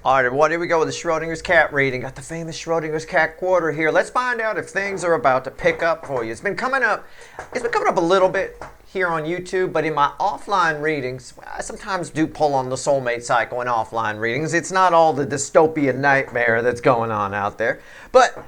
All right, everyone, here we go with the Schrodinger's cat reading. Got the famous Schrodinger's cat quarter here. Let's find out if things are about to pick up for you. It's been coming up a little bit here on YouTube, but in my offline readings, I sometimes do pull on the soulmate cycle in offline readings. It's not all the dystopian nightmare that's going on out there. But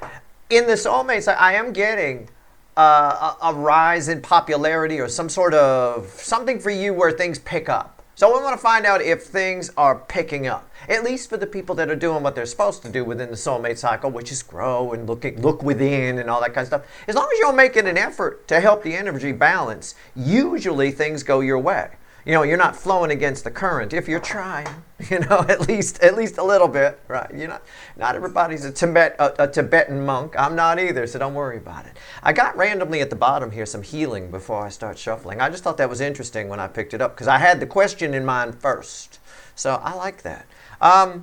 in the soulmate cycle, I am getting a rise in popularity or some sort of something for you where things pick up. So we want to find out if things are picking up, at least for the people that are doing what they're supposed to do within the soulmate cycle, which is grow and look within and all that kind of stuff. As long as you're making an effort to help the energy balance, usually things go your way. You know, you're not flowing against the current if you're trying, you know, at least a little bit, right? Not everybody's a Tibetan monk. I'm not either, so don't worry about it. I got randomly at the bottom here some healing before I start shuffling. I just thought that was interesting when I picked it up because I had the question in mind first. So I like that. I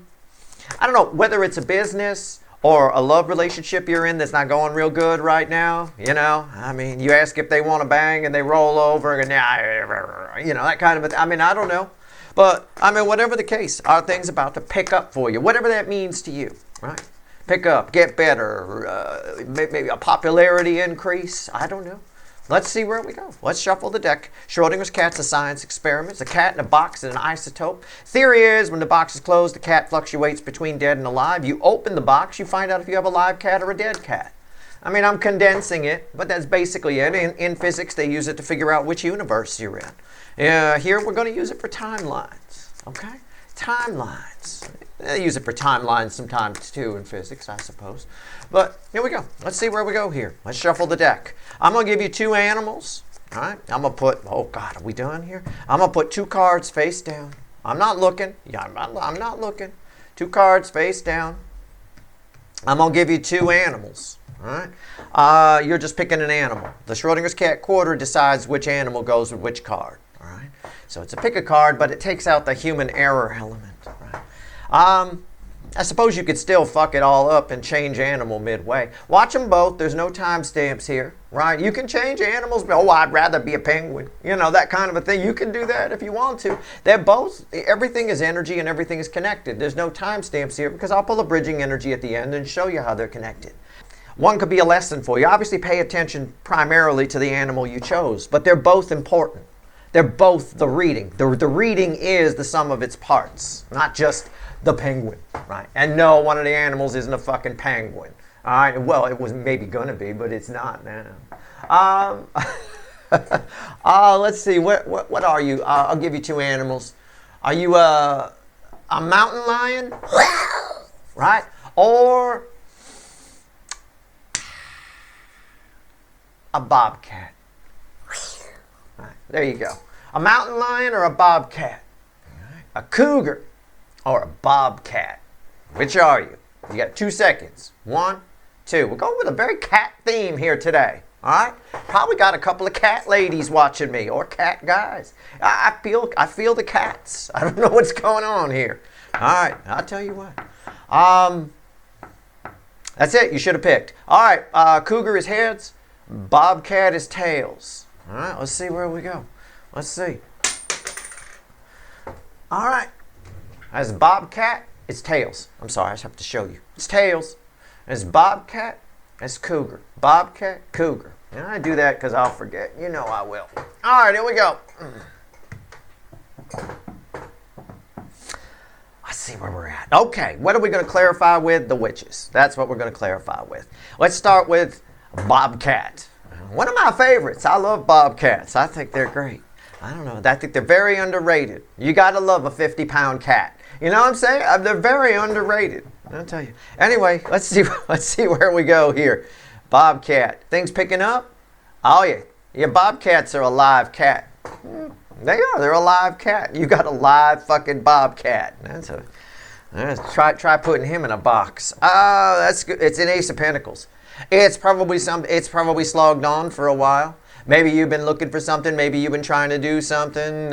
don't know whether it's a business or a love relationship you're in that's not going real good right now, you know? I mean, you ask if they want to bang and they roll over and, you know, that kind of a thing. I mean, I don't know. But, I mean, whatever the case, are things about to pick up for you? Whatever that means to you, right? Pick up, get better, maybe a popularity increase. I don't know. Let's see where we go. Let's shuffle the deck. Schrodinger's cat's a science experiment. It's a cat in a box and an isotope. Theory is when the box is closed, the cat fluctuates between dead and alive. You open the box, you find out if you have a live cat or a dead cat. I mean, I'm condensing it, but that's basically it. In physics, they use it to figure out which universe you're in. Here, we're going to use it for timelines, okay? Timelines. They use it for timelines sometimes, too, in physics, I suppose. But here we go. Let's see where we go here. Let's shuffle the deck. I'm going to give you two animals. All right? I'm going to put, oh, God, are we done here? I'm going to put two cards face down. I'm not looking. Yeah, I'm not looking. Two cards face down. I'm going to give you two animals. All right? You're just picking an animal. The Schrodinger's cat quarter decides which animal goes with which card. All right? So it's a pick a card, but it takes out the human error element. Right? I suppose you could still fuck it all up and change animal midway. Watch them both. There's no timestamps here, right? You can change animals. Oh, I'd rather be a penguin. You know, that kind of a thing. You can do that if you want to. They're both, everything is energy and everything is connected. There's no timestamps here because I'll pull a bridging energy at the end and show you how they're connected. One could be a lesson for you. Obviously, pay attention primarily to the animal you chose, but they're both important. They're both the reading. The reading is the sum of its parts, not just the penguin, right? And no, one of the animals isn't a fucking penguin. All right. Well, it was maybe gonna be, but it's not now. Let's see. What are you? I'll give you two animals. Are you a mountain lion, right? Or a bobcat? Right, there you go. A mountain lion or a bobcat? Right. A cougar or a bobcat? Which are you? You got 2 seconds. 1, 2. We're going with a very cat theme here today. All right? Probably got a couple of cat ladies watching me or cat guys. I feel the cats. I don't know what's going on here. All right, I'll tell you what. That's it. You should have picked. All right, cougar is heads. Bobcat is tails. All right, let's see where we go. Let's see. All right. As bobcat, it's tails. I'm sorry, I just have to show you. It's tails. As bobcat, it's cougar. Bobcat, cougar. And I do that because I'll forget. You know I will. All right, here we go. Let's see where we're at. Okay, what are we going to clarify with? The witches. That's what we're going to clarify with. Let's start with bobcat. One of my favorites. I love bobcats. I think they're great. I don't know. I think they're very underrated. You got to love a 50-pound cat. You know what I'm saying? They're very underrated. I'll tell you. Anyway, let's see where we go here. Bobcat. Things picking up? Oh, yeah. Yeah, bobcats are a live cat. They are. They're a live cat. You got a live fucking bobcat. Try putting him in a box. That's good. It's an Ace of Pentacles. It's probably slogged on for a while. Maybe you've been looking for something. Maybe you've been trying to do something.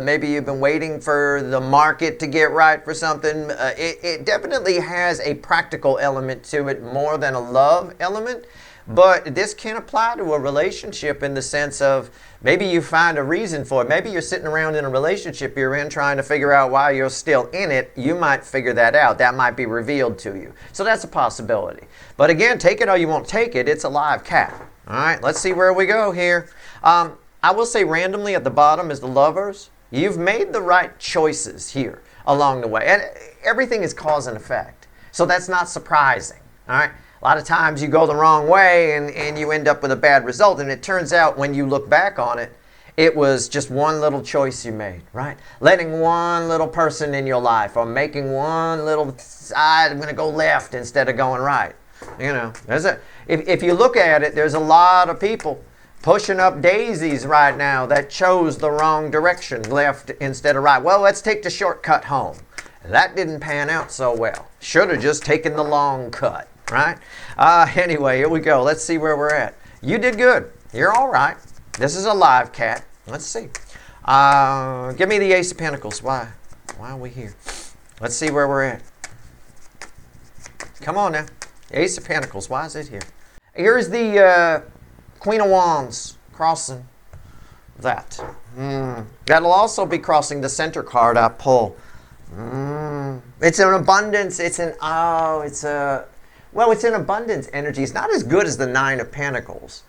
Maybe you've been waiting for the market to get right for something. It definitely has a practical element to it more than a love element. But this can apply to a relationship in the sense of maybe you find a reason for it. Maybe you're sitting around in a relationship you're in trying to figure out why you're still in it. You might figure that out. That might be revealed to you. So that's a possibility. But again, take it or you won't take it. It's a live cat. All right, let's see where we go here. I will say randomly at the bottom is the Lovers. You've made the right choices here along the way. And everything is cause and effect. So that's not surprising. All right. A lot of times you go the wrong way and you end up with a bad result. And it turns out when you look back on it, it was just one little choice you made, right? Letting one little person in your life or making one little side, I'm going to go left instead of going right. You know, if you look at it, there's a lot of people pushing up daisies right now that chose the wrong direction, left instead of right. Well, let's take the shortcut home. That didn't pan out so well. Should have just taken the long cut. Right? Anyway, here we go. Let's see where we're at. You did good. You're all right. This is a live cat. Let's see. Give me the Ace of Pentacles. Why are we here? Let's see where we're at. Come on now. Ace of Pentacles. Why is it here? Here's the Queen of Wands crossing that. That'll also be crossing the center card I pull. It's an abundance. It's an abundance energy. It's not as good as the Nine of Pentacles.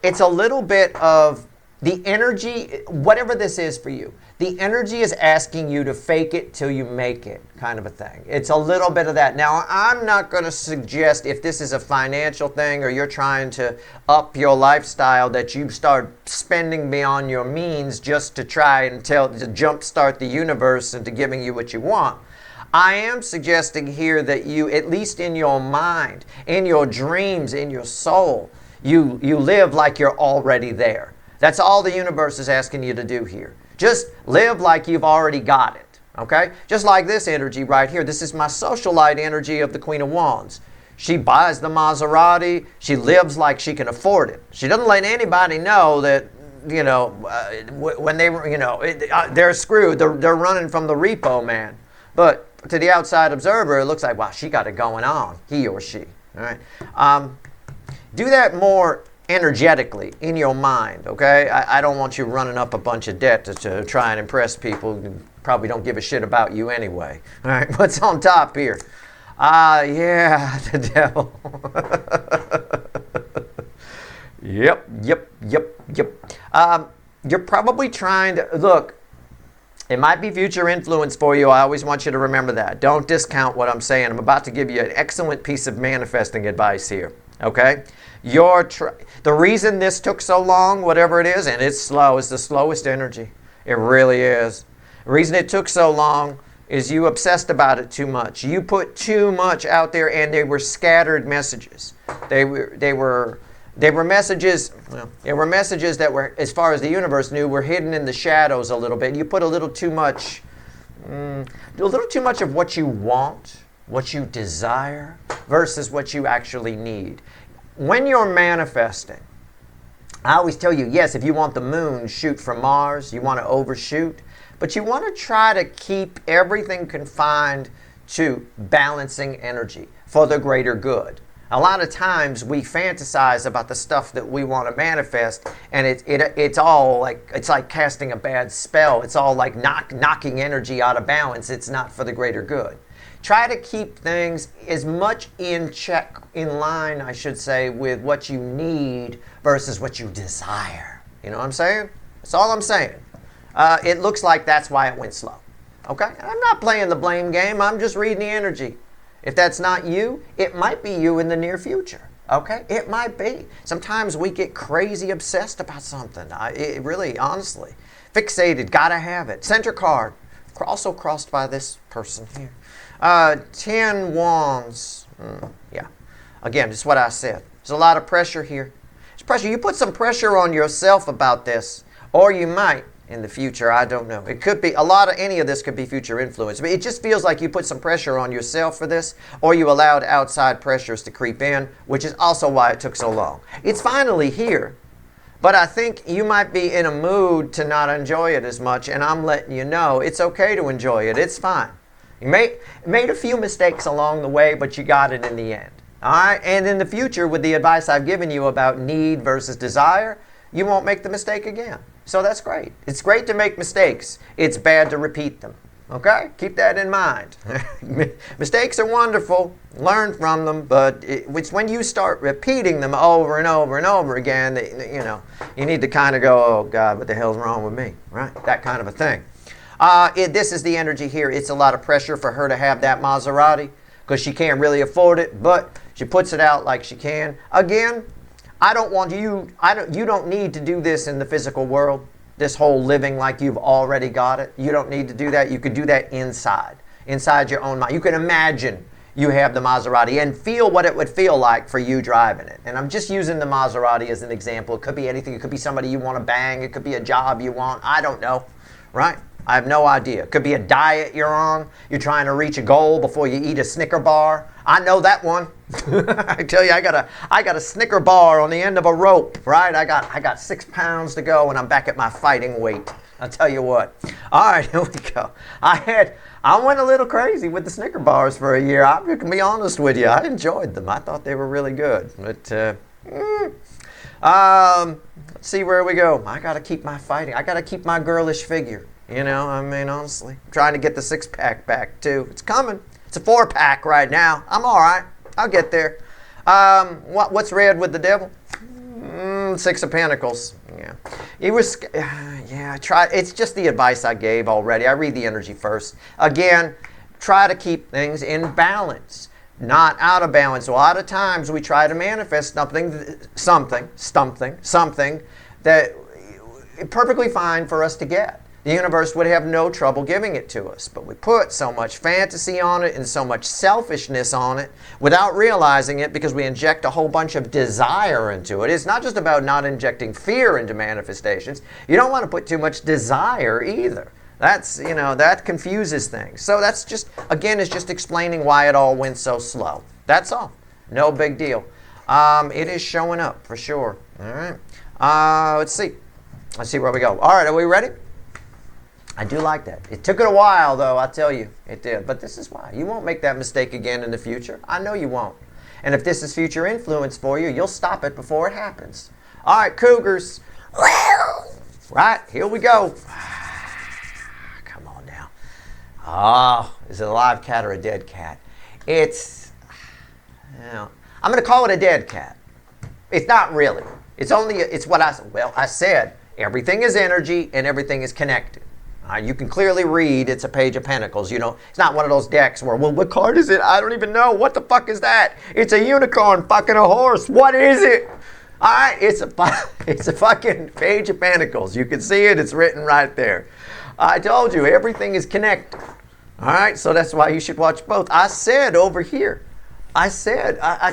It's a little bit of the energy, whatever this is for you. The energy is asking you to fake it till you make it, kind of a thing. It's a little bit of that. Now, I'm not going to suggest if this is a financial thing or you're trying to up your lifestyle that you start spending beyond your means just to try and to jumpstart the universe into giving you what you want. I am suggesting here that you, at least in your mind, in your dreams, in your soul, you live like you're already there. That's all the universe is asking you to do here. Just live like you've already got it, okay? Just like this energy right here. This is my socialite energy of the Queen of Wands. She buys the Maserati. She lives like she can afford it. She doesn't let anybody know that, you know, when they, you know, they're screwed. They're running from the repo man. But to the outside observer, it looks like, wow, she got it going on, he or she. All right. Do that more energetically in your mind, okay? I don't want you running up a bunch of debt to try and impress people who probably don't give a shit about you anyway. All right, what's on top here? Yeah, the devil. Yep. You're probably trying to, look, it might be future influence for you. I always want you to remember that. Don't discount what I'm saying. I'm about to give you an excellent piece of manifesting advice here. Okay? The reason this took so long, whatever it is, and it's slow, it's the slowest energy. It really is. The reason it took so long is you obsessed about it too much. You put too much out there, and they were scattered messages. They were messages. Well, they were messages that were, as far as the universe knew, were hidden in the shadows a little bit. You put a little too much of what you want, what you desire, versus what you actually need. When you're manifesting, I always tell you, yes, if you want the moon, shoot for Mars. You want to overshoot, but you want to try to keep everything confined to balancing energy for the greater good. A lot of times we fantasize about the stuff that we want to manifest, and it's all like, it's like casting a bad spell. It's all like knocking energy out of balance. It's not for the greater good. Try to keep things as much in check, in line, I should say, with what you need versus what you desire. You know what I'm saying? That's all I'm saying. It looks like that's why it went slow. Okay? I'm not playing the blame game. I'm just reading the energy. If that's not you, it might be you in the near future. Okay? It might be. Sometimes we get crazy obsessed about something. It really, honestly. Fixated, gotta have it. Center card, also crossed by this person here. 10 Wands. Yeah. Again, just what I said. There's a lot of pressure here. There's pressure. You put some pressure on yourself about this, or you might in the future. I don't know. It could be any of this could be future influence. But it just feels like you put some pressure on yourself for this, or you allowed outside pressures to creep in, which is also why it took so long. It's finally here, but I think you might be in a mood to not enjoy it as much, and I'm letting you know it's okay to enjoy it. It's fine. You made a few mistakes along the way, but you got it in the end. All right, and in the future, with the advice I've given you about need versus desire, you won't make the mistake again. So that's great. It's great to make mistakes. It's bad to repeat them. Okay? Keep that in mind. Mistakes are wonderful. Learn from them, but it's when you start repeating them over and over and over again that, you know, you need to kind of go, oh, God, what the hell's wrong with me? Right? That kind of a thing. This is the energy here. It's a lot of pressure for her to have that Maserati because she can't really afford it, but she puts it out like she can. Again, I don't want you, you don't need to do this in the physical world, this whole living like you've already got it. You don't need to do that. You could do that inside your own mind. You can imagine you have the Maserati and feel what it would feel like for you driving it. And I'm just using the Maserati as an example. It could be anything. It could be somebody you want to bang. It could be a job you want. I don't know, right? I have no idea. It could be a diet you're on. You're trying to reach a goal before you eat a Snicker bar. I know that one. I tell you, I got a Snicker bar on the end of a rope, right? I got 6 pounds to go, and I'm back at my fighting weight. I'll tell you what. All right, here we go. I went a little crazy with the Snicker bars for a year. I can be honest with you. I enjoyed them. I thought they were really good. But let's see where we go. I got to keep my fighting. I got to keep my girlish figure. You know, I mean, honestly, I'm trying to get the 6-pack back too. It's coming. It's a 4-pack right now. I'm all right. I'll get there. What's red with the devil? 6 of Pentacles. Yeah. It was. Yeah. I tried. It's just the advice I gave already. I read the energy first. Again, try to keep things in balance, not out of balance. A lot of times we try to manifest something that is perfectly fine for us to get. The universe would have no trouble giving it to us. But we put so much fantasy on it and so much selfishness on it without realizing it because we inject a whole bunch of desire into it. It's not just about not injecting fear into manifestations. You don't want to put too much desire either. That's, you know, that confuses things. So that's just, again, it's just explaining why it all went so slow. That's all. No big deal. It is showing up for sure. All right. Let's see. Let's see where we go. All right. Are we ready? I do like that. It took it a while, though, I tell you. It did. But this is why. You won't make that mistake again in the future. I know you won't. And if this is future influence for you, you'll stop it before it happens. All right, Cougars. Right, here we go. Come on now. Oh, is it a live cat or a dead cat? It's, you know, I'm going to call it a dead cat. It's not really. It's only, it's what I said. Everything is energy and everything is connected. You can clearly read it's a Page of Pentacles. You know, it's not one of those decks where, well, what card is it? I don't even know. What the fuck is that? It's a unicorn fucking a horse. What is it? All right, it's a fucking Page of Pentacles. You can see it. It's written right there. I told you, everything is connected. All right, so that's why you should watch both. I said over here, I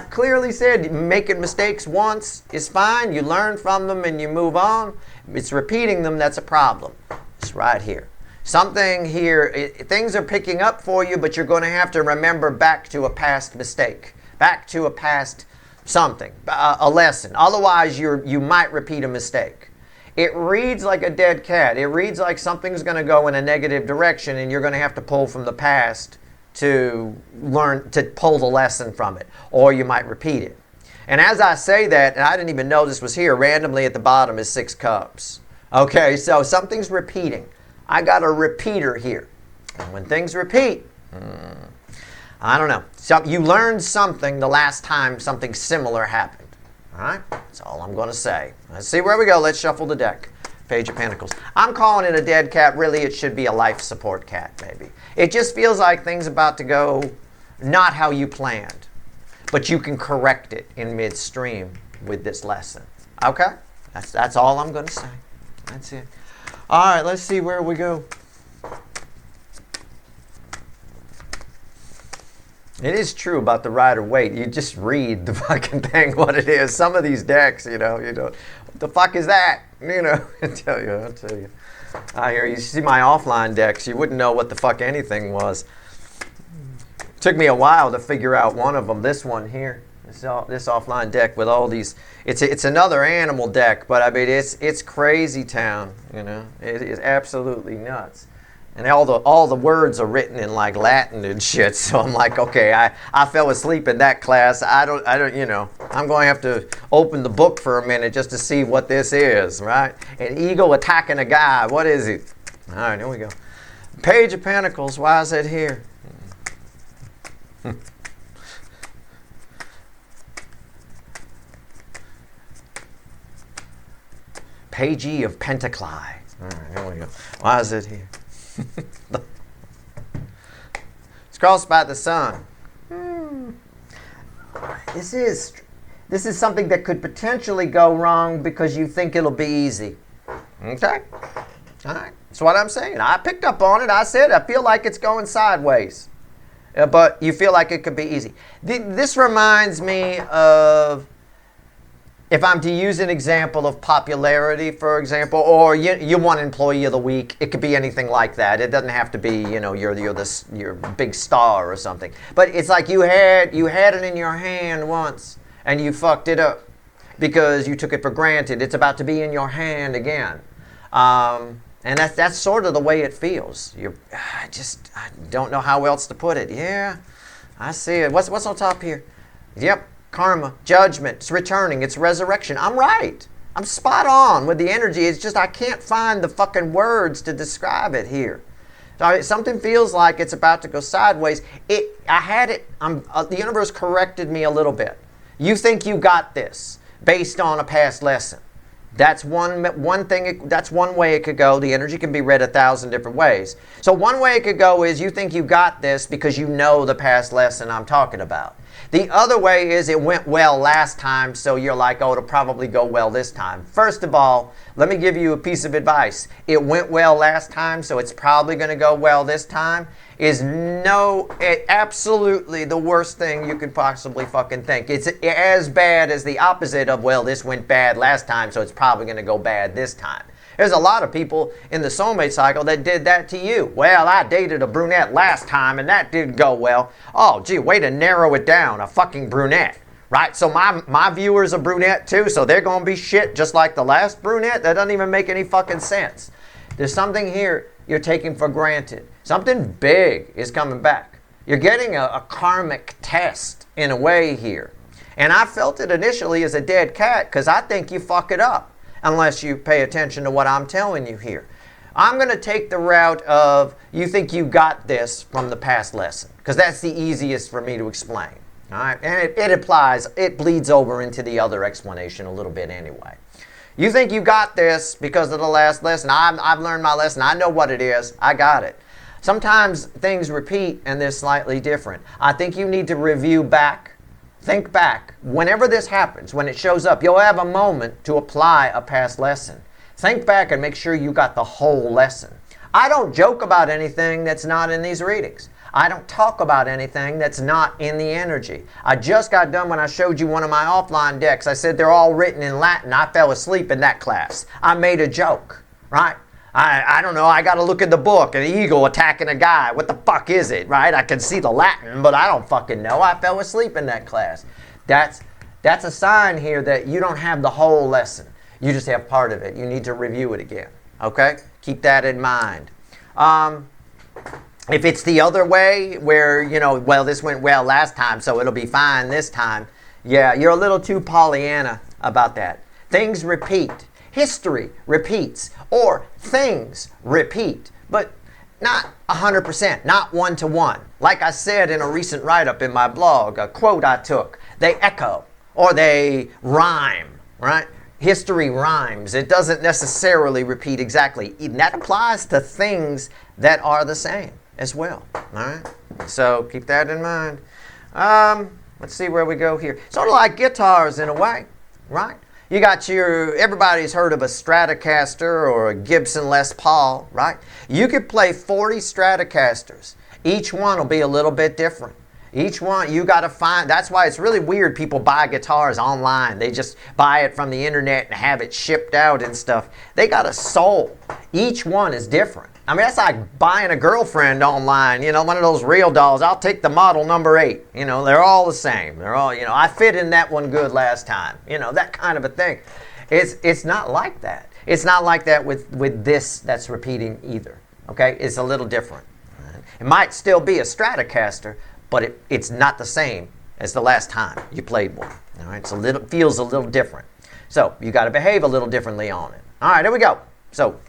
clearly said making mistakes once is fine. You learn from them and you move on. It's repeating them that's a problem. It's right here. Something here, things are picking up for you, but you're going to have to remember back to a past mistake, back to a past something, a lesson. Otherwise, you might repeat a mistake. It reads like a dead cat. It reads like something's going to go in a negative direction, and you're going to have to pull from the past to learn to pull the lesson from it, or you might repeat it. And as I say that, and I didn't even know this was here, randomly at the bottom is 6 cups. Okay, so something's repeating. I got a repeater here. And when things repeat, I don't know. You learned something the last time something similar happened. All right? That's all I'm going to say. Let's see where we go. Let's shuffle the deck. Page of Pentacles. I'm calling it a dead cat. Really, it should be a life support cat, maybe. It just feels like things about to go not how you planned. But you can correct it in midstream with this lesson. Okay? That's all I'm going to say. That's it. All right, let's see where we go. It is true about the Rider-Waite. You just read the fucking thing, what it is. Some of these decks, you know, what the fuck is that? You know, I'll tell you. I hear you see my offline decks, you wouldn't know what the fuck anything was. It took me a while to figure out one of them. This one here. This offline deck with all these, it's another animal deck, but I mean it's crazy town, you know. It is absolutely nuts. And all the words are written in like Latin and shit. So I'm like, okay, I fell asleep in that class. I don't, I'm going to have to open the book for a minute just to see what this is, right? An eagle attacking a guy. What is it? All right, here we go. Page of Pentacles. Why is it here? Page E of Pentacles. All right, here we go. Why is it here? It's crossed by the sun. This is something that could potentially go wrong because you think it'll be easy. Okay? All right. That's what I'm saying. I picked up on it. I said I feel like it's going sideways. But you feel like it could be easy. This reminds me of, if I'm to use an example of popularity, for example, or you want Employee of the Week, it could be anything like that. It doesn't have to be, you're big star or something. But it's like you had it in your hand once and you fucked it up because you took it for granted. It's about to be in your hand again, and that's sort of the way it feels. I don't know how else to put it. Yeah, I see it. What's on top here? Yep. Karma, judgment, it's returning, it's resurrection. I'm right. I'm spot on with the energy. It's just I can't find the fucking words to describe it here. So something feels like it's about to go sideways. The universe corrected me a little bit. You think you got this based on a past lesson. That's one thing. That's one way it could go. The energy can be read 1,000 different ways. So one way it could go is you think you got this because you know the past lesson I'm talking about. The other way is it went well last time, so you're like, oh, it'll probably go well this time. First of all, let me give you a piece of advice. It went well last time, so it's probably going to go well this time is absolutely the worst thing you could possibly fucking think. It's as bad as the opposite of, well, this went bad last time, so it's probably going to go bad this time. There's a lot of people in the soulmate cycle that did that to you. Well, I dated a brunette last time and that didn't go well. Oh, gee, way to narrow it down, a fucking brunette. Right? So my viewer's a brunette too, so they're going to be shit just like the last brunette? That doesn't even make any fucking sense. There's something here you're taking for granted. Something big is coming back. You're getting a karmic test in a way here. And I felt it initially as a dead cat because I think you fuck it up unless you pay attention to what I'm telling you here. I'm going to take the route of you think you got this from the past lesson because that's the easiest for me to explain. All right? And it bleeds over into the other explanation a little bit anyway. You think you got this because of the last lesson. I've learned my lesson. I know what it is. I got it. Sometimes things repeat and they're slightly different. I think you need to review back. Think back. Whenever this happens, when it shows up, you'll have a moment to apply a past lesson. Think back and make sure you got the whole lesson. I don't joke about anything that's not in these readings. I don't talk about anything that's not in the energy. I just got done when I showed you one of my offline decks. I said they're all written in Latin. I fell asleep in that class. I made a joke, right? I don't know. I got to look at the book. An eagle attacking a guy. What the fuck is it, right? I can see the Latin, but I don't fucking know. I fell asleep in that class. That's a sign here that you don't have the whole lesson. You just have part of it. You need to review it again, okay? Keep that in mind. If it's the other way where, well, this went well last time, so it'll be fine this time. Yeah, you're a little too Pollyanna about that. Things repeat. History repeats. Or things repeat. But not 100%, not one-to-one. Like I said in a recent write-up in my blog, a quote I took, they echo or they rhyme, right? History rhymes. It doesn't necessarily repeat exactly. And that applies to things that are the same as well. All right? So keep that in mind. Let's see where we go here. Sort of like guitars in a way, right? You got everybody's heard of a Stratocaster or a Gibson Les Paul, right? You could play 40 Stratocasters. Each one will be a little bit different. Each one, you got to find, that's why it's really weird people buy guitars online. They just buy it from the internet and have it shipped out and stuff. They got a soul. Each one is different. I mean, that's like buying a girlfriend online, one of those real dolls. I'll take the model number 8. They're all the same. They're all, I fit in that one good last time. That kind of a thing. It's not like that. It's not like that with this that's repeating either. Okay, it's a little different. It might still be a Stratocaster, but it's not the same as the last time you played one. All right, feels a little different. So you got to behave a little differently on it. All right, here we go. So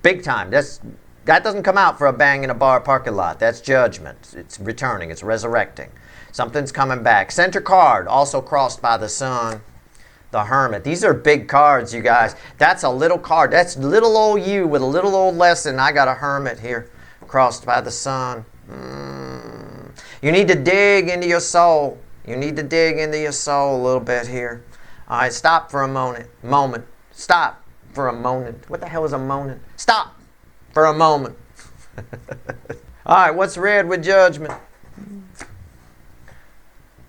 big time. That doesn't come out for a bang in a bar parking lot. That's judgment. It's returning. It's resurrecting. Something's coming back. Center card, also crossed by the sun. The Hermit. These are big cards, you guys. That's a little card. That's little old you with a little old lesson. I got a Hermit here, crossed by the sun. You need to dig into your soul. You need to dig into your soul a little bit here. All right, stop for a moment. Stop for a moment. What the hell is a moment? Stop for a moment. All right, what's red with judgment?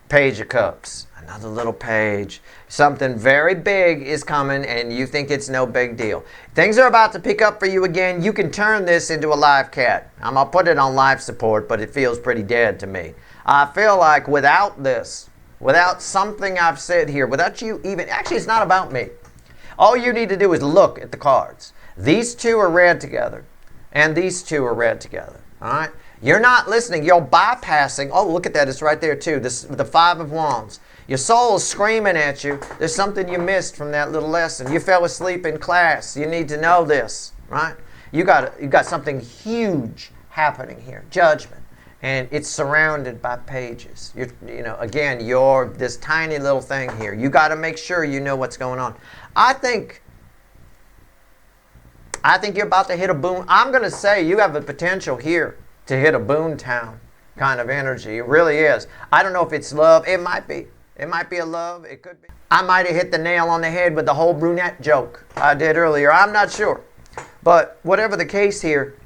Page of Cups. Another little page. Something very big is coming and you think it's no big deal. Things are about to pick up for you again. You can turn this into a live cat. I'm going to put it on life support, but it feels pretty dead to me. I feel like without this, without something I've said here, without you even, actually it's not about me. All you need to do is look at the cards. These two are read together and these two are read together. All right? You're not listening. You're bypassing. Oh, look at that. It's right there too. The Five of Wands. Your soul is screaming at you. There's something you missed from that little lesson. You fell asleep in class. You need to know this, right? You got something huge happening here. Judgment. And it's surrounded by pages. Again, you're this tiny little thing here. You got to make sure you know what's going on. I think you're about to hit a boom. I'm going to say you have the potential here to hit a boomtown kind of energy. It really is. I don't know if it's love. It might be. It might be a love. It could be. I might have hit the nail on the head with the whole brunette joke I did earlier. I'm not sure. But whatever the case here,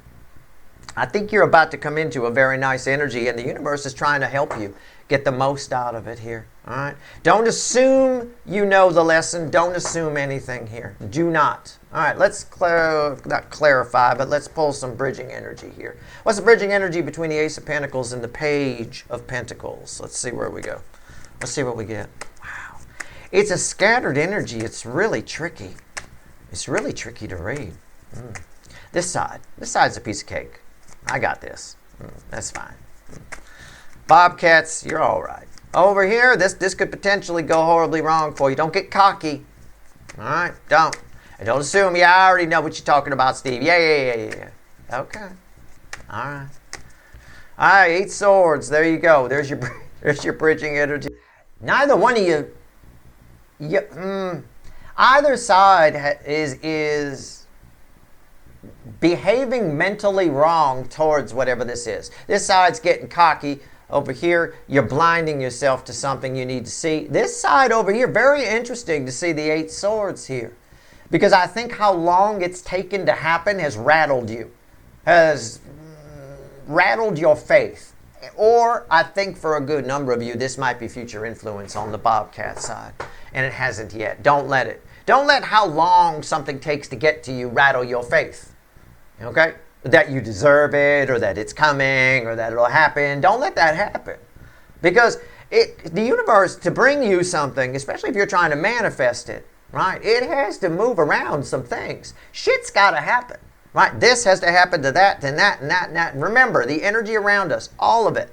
I think you're about to come into a very nice energy, and the universe is trying to help you get the most out of it here. All right? Don't assume you know the lesson. Don't assume anything here. Do not. All right, let's not clarify, but let's pull some bridging energy here. What's the bridging energy between the Ace of Pentacles and the Page of Pentacles? Let's see where we go. Let's see what we get. Wow. It's a scattered energy. It's really tricky. It's really tricky to read. This side's a piece of cake. I got this. That's fine. Bobcats, you're all right. Over here, this could potentially go horribly wrong for you. Don't get cocky. All right? Don't. And don't assume, I already know what you're talking about, Steve. Yeah. Okay. All right. All right, 8 swords. There you go. There's your bridging energy. Neither one of you, either side is behaving mentally wrong towards whatever this is. This side's getting cocky. Over here, you're blinding yourself to something you need to see. This side over here, very interesting to see the 8 swords here. Because I think how long it's taken to happen has rattled you. Has rattled your faith. Or I think for a good number of you, this might be future influence on the Bobcat side. And it hasn't yet. Don't let it. Don't let how long something takes to get to you rattle your faith. Okay? That you deserve it, or that it's coming, or that it'll happen. Don't let that happen. Because the universe, to bring you something, especially if you're trying to manifest it, right? It has to move around some things. Shit's got to happen. Right? This has to happen to that, and that, and that, and that. And remember, the energy around us, all of it,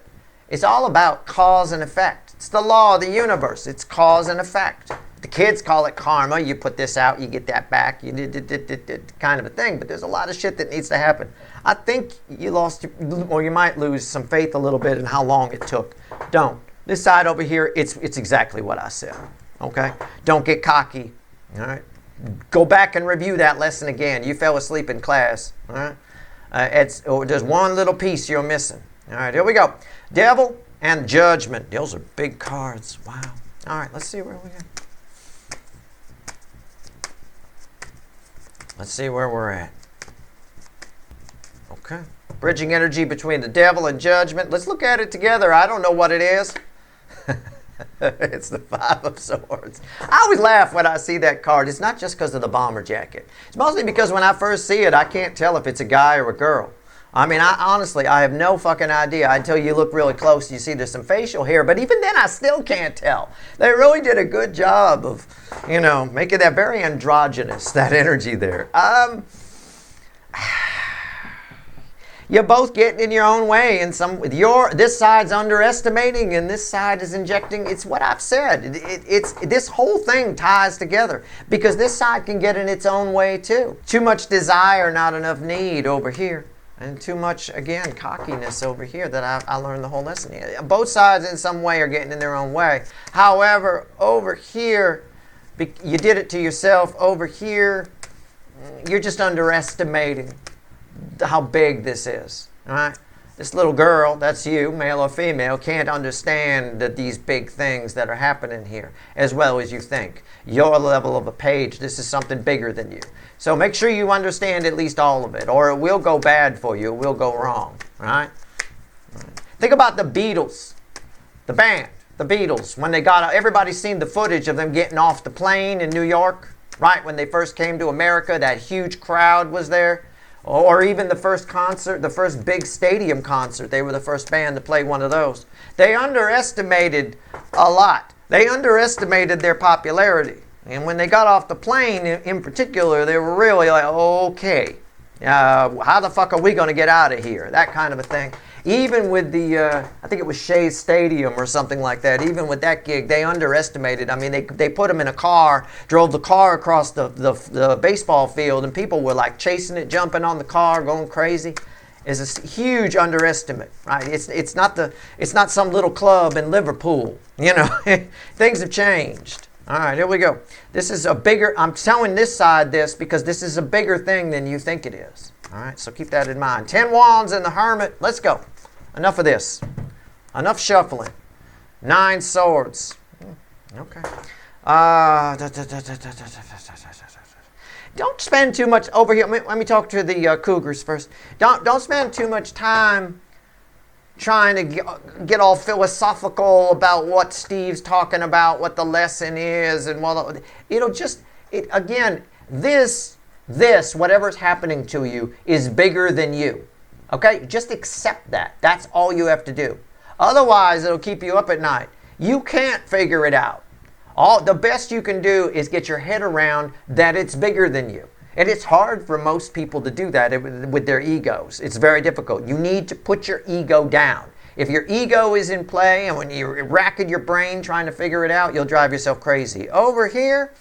it's all about cause and effect. It's the law of the universe. It's cause and effect. The kids call it karma. You put this out, you get that back. You did kind of a thing. But there's a lot of shit that needs to happen. I think you lost, or you might lose some faith a little bit in how long it took. Don't. This side over here, it's exactly what I said. Okay? Don't get cocky. All right? Go back and review that lesson again. You fell asleep in class. All right? There's one little piece you're missing. All right, here we go. Devil and Judgment. Those are big cards. Wow. All right, let's see where we are. Let's see where we're at. Okay. Bridging energy between the Devil and Judgment. Let's look at it together. I don't know what it is. It's the Five of Swords. I always laugh when I see that card. It's not just because of the bomber jacket. It's mostly because when I first see it, I can't tell if it's a guy or a girl. I mean, honestly, I have no fucking idea until you look really close. You see there's some facial hair, but even then I still can't tell. They really did a good job of, making that very androgynous, that energy there. You're both getting in your own way, and this side's underestimating, and this side is injecting. It's what I've said. It's this whole thing ties together because this side can get in its own way too. Too much desire, not enough need over here, and too much again cockiness over here. That I learned the whole lesson here. Both sides in some way are getting in their own way. However, over here, you did it to yourself. Over here, you're just underestimating how big this is. All right, this little girl, that's you, male or female, can't understand these big things that are happening here as well as you think. Your level of a page, this is something bigger than you. So make sure you understand at least all of it, or it will go bad for you. It will go wrong. All right. Think about the Beatles, the band, the Beatles. When they got, everybody's seen the footage of them getting off the plane in New York, right? When they first came to America, that huge crowd was there. Or even the first concert, the first big stadium concert. They were the first band to play one of those. They underestimated a lot. They underestimated their popularity. And when they got off the plane, in particular, they were really like, okay, how the fuck are we going to get out of here? That kind of a thing. Even with the, I think it was Shea Stadium or something like that, even with that gig, they underestimated. I mean, they put them in a car, drove the car across the baseball field, and people were like chasing it, jumping on the car, going crazy. It's a huge underestimate, right? It's not some little club in Liverpool, you know. Things have changed. All right, here we go. This is a bigger, I'm telling this side this because this is a bigger thing than you think it is. All right, so keep that in mind. 10 Wands and the Hermit. Let's go. Enough of this. Enough shuffling. 9 Swords. Okay. Don't spend too much over here. Let me talk to the Cougars first. Don't spend too much time trying to get all philosophical about what Steve's talking about, what the lesson is, and again, this, whatever's happening to you, is bigger than you. Okay? Just accept that. That's all you have to do. Otherwise, it'll keep you up at night. You can't figure it out. The best you can do is get your head around that it's bigger than you. And it's hard for most people to do that with their egos. It's very difficult. You need to put your ego down. If your ego is in play and when you're racking your brain trying to figure it out, you'll drive yourself crazy. Over here,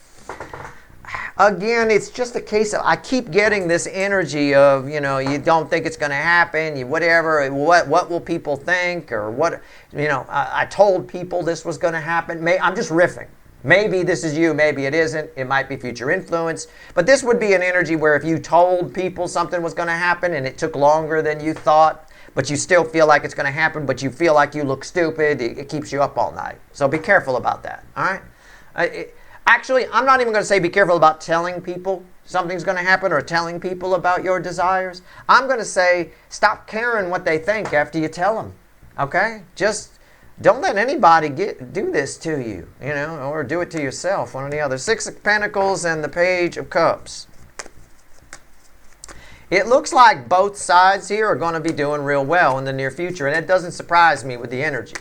again, it's just a case of, I keep getting this energy of, you don't think it's going to happen, whatever, what will people think, or what, I told people this was going to happen. I'm just riffing. Maybe this is you, maybe it isn't. It might be future influence. But this would be an energy where if you told people something was going to happen and it took longer than you thought, but you still feel like it's going to happen, but you feel like you look stupid, it keeps you up all night. So be careful about that, all right? Actually, I'm not even going to say be careful about telling people something's going to happen or telling people about your desires. I'm going to say stop caring what they think after you tell them, okay? Just don't let anybody do this to you, or do it to yourself, one or the other. 6 of Pentacles and the Page of Cups. It looks like both sides here are going to be doing real well in the near future, and it doesn't surprise me with the energy.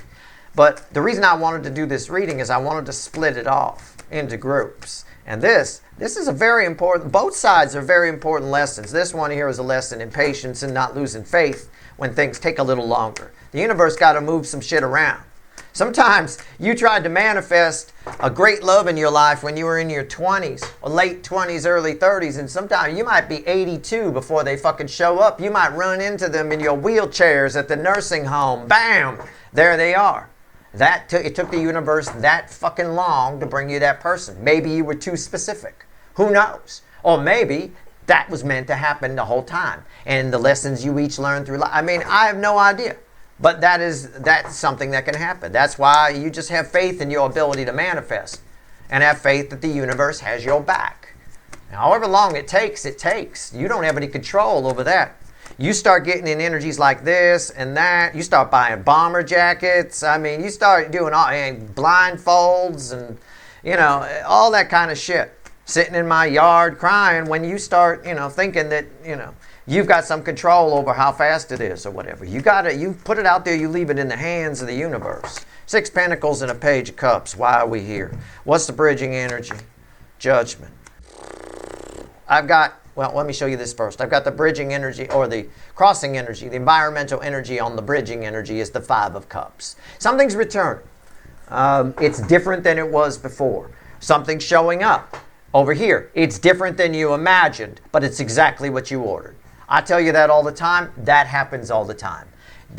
But the reason I wanted to do this reading is I wanted to split it off into groups. And this is a very important, both sides are very important lessons. This one here is a lesson in patience and not losing faith when things take a little longer. The universe got to move some shit around. Sometimes you tried to manifest a great love in your life when you were in your 20s, or late 20s, early 30s, and sometimes you might be 82 before they fucking show up. You might run into them in your wheelchairs at the nursing home. Bam! There they are. It took the universe that fucking long to bring you that person. Maybe you were too specific. Who knows? Or maybe that was meant to happen the whole time. And the lessons you each learned through life. I mean, I have no idea. But that's something that can happen. That's why you just have faith in your ability to manifest. And have faith that the universe has your back. Now, however long it takes, it takes. You don't have any control over that. You start getting in energies like this and that. You start buying bomber jackets. I mean, you start doing blindfolds and, all that kind of shit. Sitting in my yard crying when you start, thinking that, you've got some control over how fast it is or whatever. You put it out there, you leave it in the hands of the universe. 6 Pentacles and a Page of Cups. Why are we here? What's the bridging energy? Judgment. I've got Well, let me show you this first. I've got the bridging energy, or the crossing energy, the environmental energy on the bridging energy is the Five of Cups. Something's returning. It's different than it was before. Something's showing up over here. It's different than you imagined, but it's exactly what you ordered. I tell you that all the time. That happens all the time.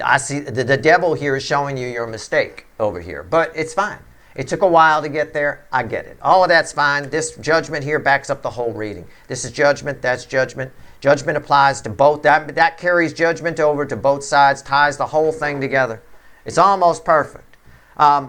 I see the devil here is showing you your mistake over here, but it's fine. It took a while to get there. I get it. All of that's fine. This judgment here backs up the whole reading. This is judgment. That's judgment. Judgment applies to both. That carries judgment over to both sides, ties the whole thing together. It's almost perfect.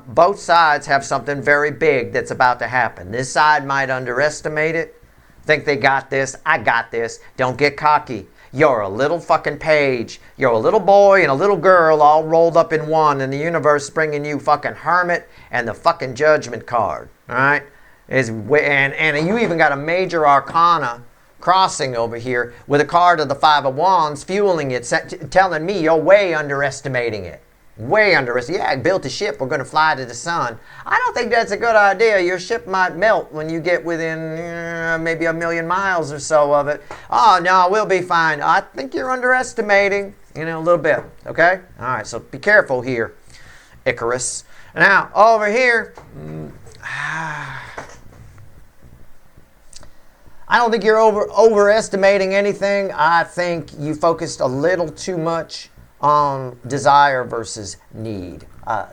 Both sides have something very big that's about to happen. This side might underestimate it, think they got this. I got this. Don't get cocky. You're a little fucking page. You're a little boy and a little girl all rolled up in one, and the universe bringing you fucking Hermit and the fucking Judgment card. All right? And you even got a major arcana crossing over here with a card of the Five of Wands fueling it, telling me you're way underestimating it. Way underestimating. Yeah, I built a ship. We're going to fly to the sun. I don't think that's a good idea. Your ship might melt when you get within maybe 1,000,000 miles or so of it. Oh, no, we'll be fine. I think you're underestimating, a little bit. Okay? All right, so be careful here, Icarus. Now, over here, I don't think you're overestimating anything. I think you focused a little too much on desire versus need.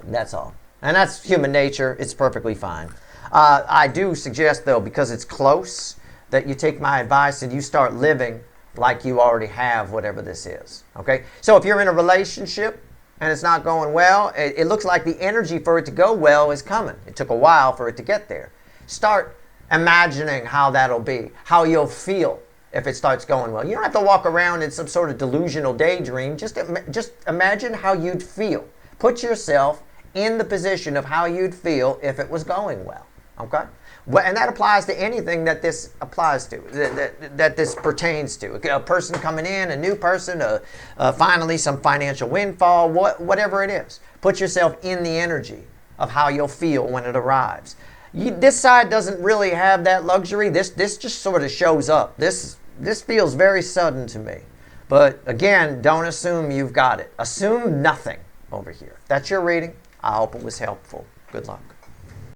That's all. And that's human nature. It's perfectly fine. I do suggest, though, because it's close, that you take my advice and you start living like you already have whatever this is. Okay? So if you're in a relationship and it's not going well, it looks like the energy for it to go well is coming. It took a while for it to get there. Start imagining how that'll be, how you'll feel if it starts going well. You don't have to walk around in some sort of delusional daydream. Just imagine how you'd feel. Put yourself in the position of how you'd feel if it was going well. Okay? And that applies to anything that this applies to, that this pertains to. A person coming in, a new person, finally some financial windfall, whatever it is. Put yourself in the energy of how you'll feel when it arrives. This side doesn't really have that luxury. This just sort of shows up. This feels very sudden to me. But again, don't assume you've got it. Assume nothing over here. That's your reading. I hope it was helpful. Good luck.